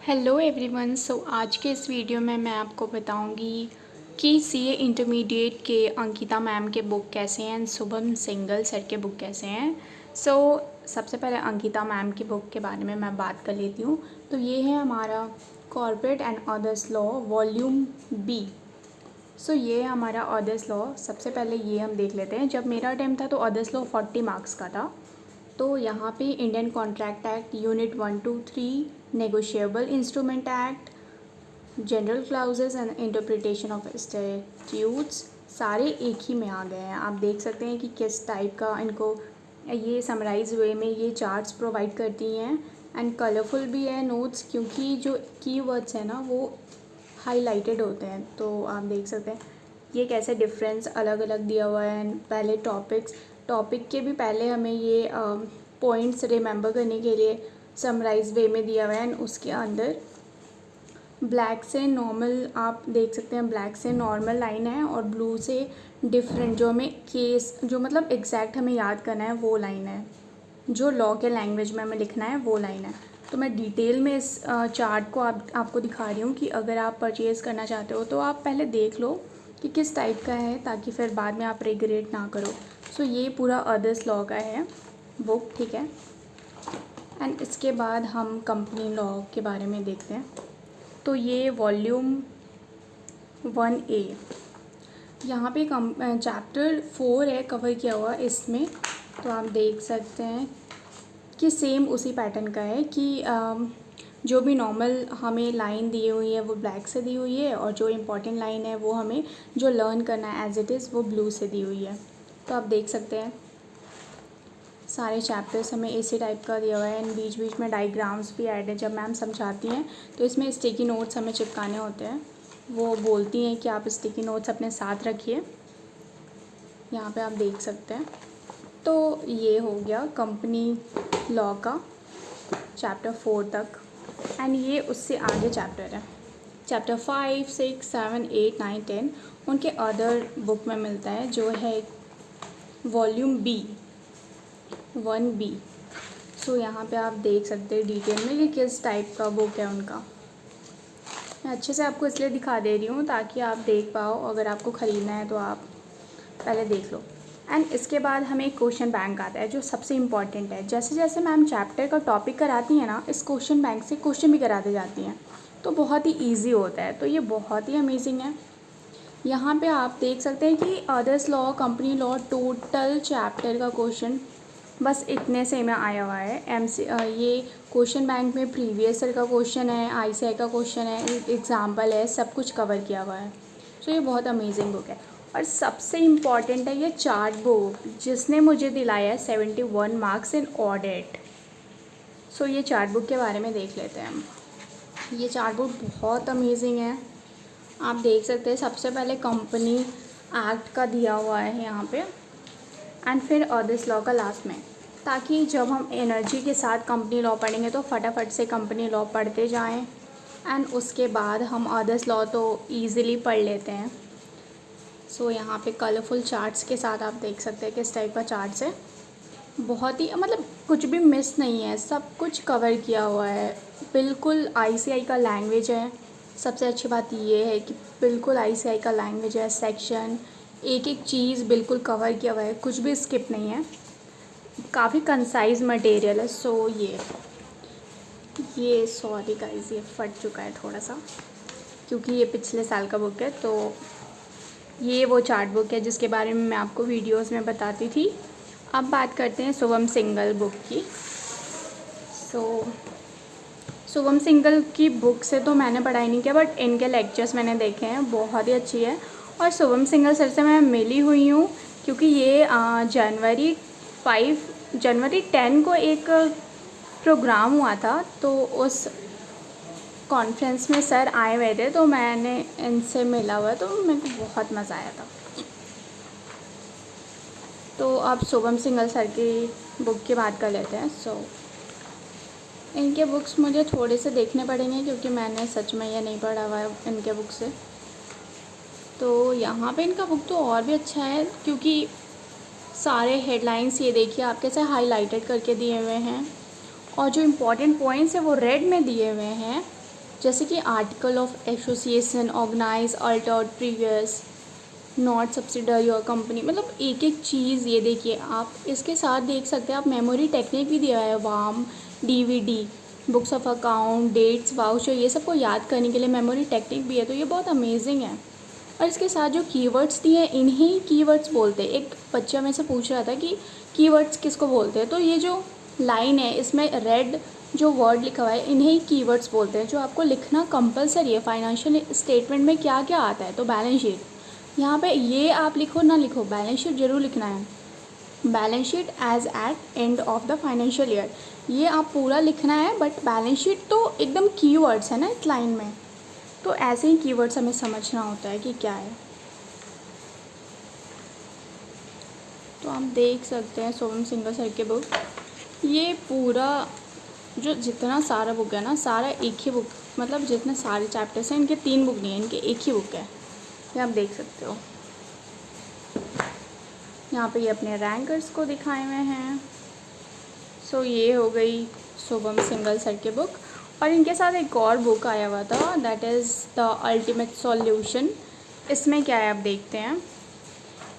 Hello everyone. आज के इस वीडियो में मैं आपको बताऊंगी कि सीए इंटरमीडिएट के अंकिता मैम के बुक कैसे हैं एंड शुभम सिंगल सर के बुक कैसे हैं। सबसे पहले अंकिता मैम की बुक के बारे में मैं बात कर लेती हूँ। तो ये है हमारा corporate and others law volume B. ये है हमारा अदर्स लॉ। सबसे पहले ये हम देख लेते हैं। जब मेरा अटेम्प्ट था तो अदर्स लॉ 40 मार्क्स का था। तो यहाँ पे Indian contract act unit 1 to 3, negotiable instrument act, general clauses and interpretation of statutes सारे एक ही में आ गए हैं। आप देख सकते हैं कि किस टाइप का इनको ये समराइज वे में ये चार्ट्स प्रोवाइड करती हैं एंड कलरफुल भी है नोट्स, क्योंकि जो कीवर्ड्स हैं ना वो हाईलाइटेड होते हैं। तो आप देख सकते हैं ये कैसे डिफरेंस अलग अलग दिया हुआ है। पहले टॉपिक के भी पहले हमें ये पॉइंट्स रिमेंबर करने के लिए समराइज वे में दिया हुआ है। उसके अंदर ब्लैक से नॉर्मल आप देख सकते हैं, ब्लैक से नॉर्मल लाइन है और ब्लू से डिफरेंट, जो हमें केस जो मतलब एग्जैक्ट हमें याद करना है वो लाइन है, जो लॉ के लैंग्वेज में हमें लिखना है वो लाइन है। तो मैं डिटेल में इस चार्ट को आपको दिखा रही हूँ कि अगर आप परचेज़ करना चाहते हो तो आप पहले देख लो कि किस टाइप का है, ताकि फिर बाद में आप रिग्रेट ना करो। ये पूरा अदर्स लॉ का है बुक, ठीक है। एंड इसके बाद हम कंपनी लॉ के बारे में देखते हैं। तो ये वॉल्यूम 1A, यहाँ पे चैप्टर 4 है कवर किया हुआ इसमें। तो आप देख सकते हैं कि सेम उसी पैटर्न का है कि जो भी नॉर्मल हमें लाइन दी हुई है वो ब्लैक से दी हुई है, और जो इम्पोर्टेंट लाइन है वो हमें जो लर्न करना है एज इट इज़ वो ब्लू से दी हुई है। तो आप देख सकते हैं सारे चैप्टर्स हमें इसी टाइप का दिया हुआ है एंड बीच बीच में डायग्राम्स भी ऐड है। जब मैम समझाती हैं तो इसमें स्टिकी नोट्स हमें चिपकाने होते हैं। वो बोलती हैं कि आप स्टिकी नोट्स अपने साथ रखिए। यहाँ पे आप देख सकते हैं। तो ये हो गया कंपनी लॉ का चैप्टर 4 तक। एंड ये उससे आगे चैप्टर है, चैप्टर 5, 6, 7, 8, 9, 10 उनके अदर बुक में मिलता है, जो है वॉल्यूम बी 1B। यहाँ पे आप देख सकते हैं डिटेल में कि किस टाइप का बुक है उनका। मैं अच्छे से आपको इसलिए दिखा दे रही हूँ ताकि आप देख पाओ। अगर आपको ख़रीदना है तो आप पहले देख लो। एंड इसके बाद हमें एक क्वेश्चन बैंक आता है जो सबसे इम्पॉर्टेंट है। जैसे जैसे मैम चैप्टर का टॉपिक कराती हैं ना, इस क्वेश्चन बैंक से क्वेश्चन भी कराते जाती हैं, तो बहुत ही ईजी होता है। तो ये बहुत ही अमेजिंग है। यहाँ पे आप देख सकते हैं कि others law, company law, total chapter का क्वेश्चन बस इतने से में आया हुआ है। ये क्वेश्चन बैंक में प्रीवियस ईयर का क्वेश्चन है, ICI का क्वेश्चन है, एग्जाम्पल है, सब कुछ कवर किया हुआ है। ये बहुत अमेजिंग बुक है। और सबसे इम्पॉर्टेंट है ये चार्ट बुक, जिसने मुझे दिलाया है 71 मार्क्स इन ऑडिट। ये चार्ट बुक के बारे में देख लेते हैं हम। ये चार्ट बुक बहुत अमेजिंग है। आप देख सकते हैं सबसे पहले कंपनी एक्ट का दिया हुआ है यहाँ पे, एंड फिर अदर्स लॉ का लास्ट में, ताकि जब हम एनर्जी के साथ कंपनी लॉ पढ़ेंगे तो फटाफट से कंपनी लॉ पढ़ते जाएं एंड उसके बाद हम अदर्स लॉ तो ईज़िली पढ़ लेते हैं। यहाँ पे कलरफुल चार्ट्स के साथ आप देख सकते हैं किस टाइप का चार्ट्स है। बहुत ही मतलब कुछ भी मिस नहीं है, सब कुछ कवर किया हुआ है। बिल्कुल ICI का लैंग्वेज है। सबसे अच्छी बात ये है कि बिल्कुल ICI का लैंग्वेज है। सेक्शन एक एक चीज़ बिल्कुल कवर किया हुआ है, कुछ भी स्किप नहीं है। काफ़ी कंसाइज मटेरियल है। ये सॉरी गाइस, ये फट चुका है थोड़ा सा, क्योंकि ये पिछले साल का बुक है। तो ये वो चार्ट बुक है जिसके बारे में मैं आपको वीडियोस में बताती थी। अब बात करते हैं शुभम सिंगल बुक की। शुभम सिंगल की बुक से तो मैंने पढ़ाई नहीं किया, बट इनके लेक्चर्स मैंने देखे हैं, बहुत ही अच्छी है। और शुभम सिंगल सर से मैं मिली हुई हूँ, क्योंकि ये जनवरी 10 को एक प्रोग्राम हुआ था, तो उस कॉन्फ्रेंस में सर आए हुए थे, तो मैंने इनसे मिला हुआ, तो मेरे को बहुत मज़ा आया था। तो अब शुभम सिंगल सर की बुक की बात कर लेते हैं। इनके बुक्स मुझे थोड़े से देखने पड़ेंगे, क्योंकि मैंने सच में ये नहीं पढ़ा हुआ है इनके बुक से। तो यहाँ पे इनका बुक तो और भी अच्छा है, क्योंकि सारे हेडलाइंस ये देखिए आप कैसे हाईलाइटेड करके दिए हुए हैं, और जो इम्पोर्टेंट पॉइंट्स है वो रेड में दिए हुए हैं। जैसे कि article of association, organise, altered, previous, not subsidiary और कंपनी, मतलब एक एक चीज़। ये देखिए आप इसके साथ देख सकते हैं आप मेमोरी टेक्निक भी दिया है, वाम, DVD, books of account, debts, voucher, ये सबको याद करने के लिए मेमोरी टेक्निक भी है। तो ये बहुत अमेजिंग है। और इसके साथ जो कीवर्ड्स दिए हैं इन्हीं कीवर्ड्स बोलते हैं। एक बच्चा मेरे से पूछ रहा था कि कीवर्ड्स किसको बोलते हैं, तो ये जो लाइन है इसमें रेड जो वर्ड लिखा हुआ है इन्हीं कीवर्ड्स बोलते हैं, जो आपको लिखना कंपलसरी है। फाइनेंशियल स्टेटमेंट में क्या क्या आता है, तो बैलेंस शीट, यहाँ पे ये आप लिखो ना लिखो, बैलेंस शीट जरूर लिखना है। Balance sheet as at end of the financial year, ये आप पूरा लिखना है। बट बैलेंस शीट तो एकदम कीवर्ड्स है ना इस लाइन में, तो ऐसे ही कीवर्ड्स हमें समझना होता है कि क्या है। तो आप देख सकते हैं शुभम सिंगल सर के बुक, ये पूरा जो जितना सारा बुक है ना, सारा एक ही बुक, मतलब जितने सारे चैप्टर्स हैं इनके 3 बुक नहीं है, इनके एक ही बुक है। ये आप देख सकते हो। यहाँ पे ये अपने रैंकर्स को दिखाए हुए हैं। सो ये हो गई शुभम सिंगल सर के बुक। और इनके साथ एक और बुक आया हुआ था, that is the ultimate solution. इसमें क्या है आप देखते हैं।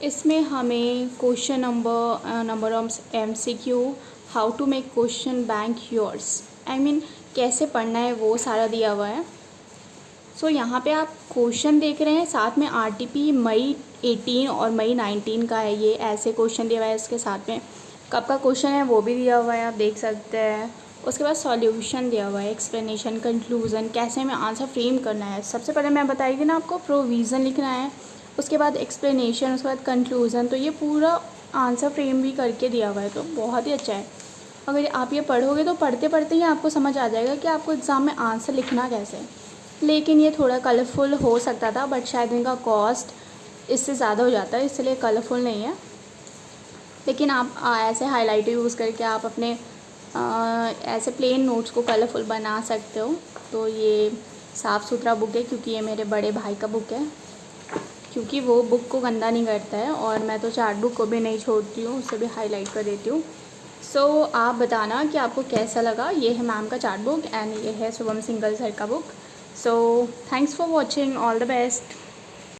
इसमें हमें question number of MCQ, how to make question bank yours, I mean कैसे पढ़ना है वो सारा दिया हुआ है। सो यहाँ पे आप क्वेश्चन देख रहे हैं, साथ में RTP मई 18 और मई 19 का है, ये ऐसे क्वेश्चन दिया हुआ है। इसके साथ में कब का क्वेश्चन है वो भी दिया हुआ है, आप देख सकते हैं। उसके बाद सॉल्यूशन दिया हुआ है, एक्सप्लेनेशन, कंक्लूज़न, कैसे हमें आंसर फ्रेम करना है। सबसे पहले मैं बताई थी ना आपको, प्रोविज़न लिखना है, उसके बाद एक्सप्लेनेशन, उसके बाद कंक्लूज़न। तो ये पूरा आंसर फ्रेम भी करके दिया हुआ है, तो बहुत ही अच्छा है। अगर आप ये पढ़ोगे तो पढ़ते पढ़ते ही आपको समझ आ जाएगा कि आपको एग्ज़ाम में आंसर लिखना कैसे है। लेकिन ये थोड़ा कलरफुल हो सकता था, बट शायद इनका कॉस्ट इससे ज़्यादा हो जाता है, इसलिए कलरफुल नहीं है। लेकिन आप ऐसे हाईलाइटर यूज़ करके आप अपने ऐसे प्लेन नोट्स को कलरफुल बना सकते हो। तो ये साफ़ सुथरा बुक है, क्योंकि ये मेरे बड़े भाई का बुक है, क्योंकि वो बुक को गंदा नहीं करता है। और मैं तो चार्ट बुक को भी नहीं छोड़ती हूँ, उसे भी हाईलाइट कर देती हूँ। सो आप बताना कि आपको कैसा लगा। ये है मैम का चार्ट बुक एंड ये है शुभम सिंगल सर का book. So thanks for watching, all the best.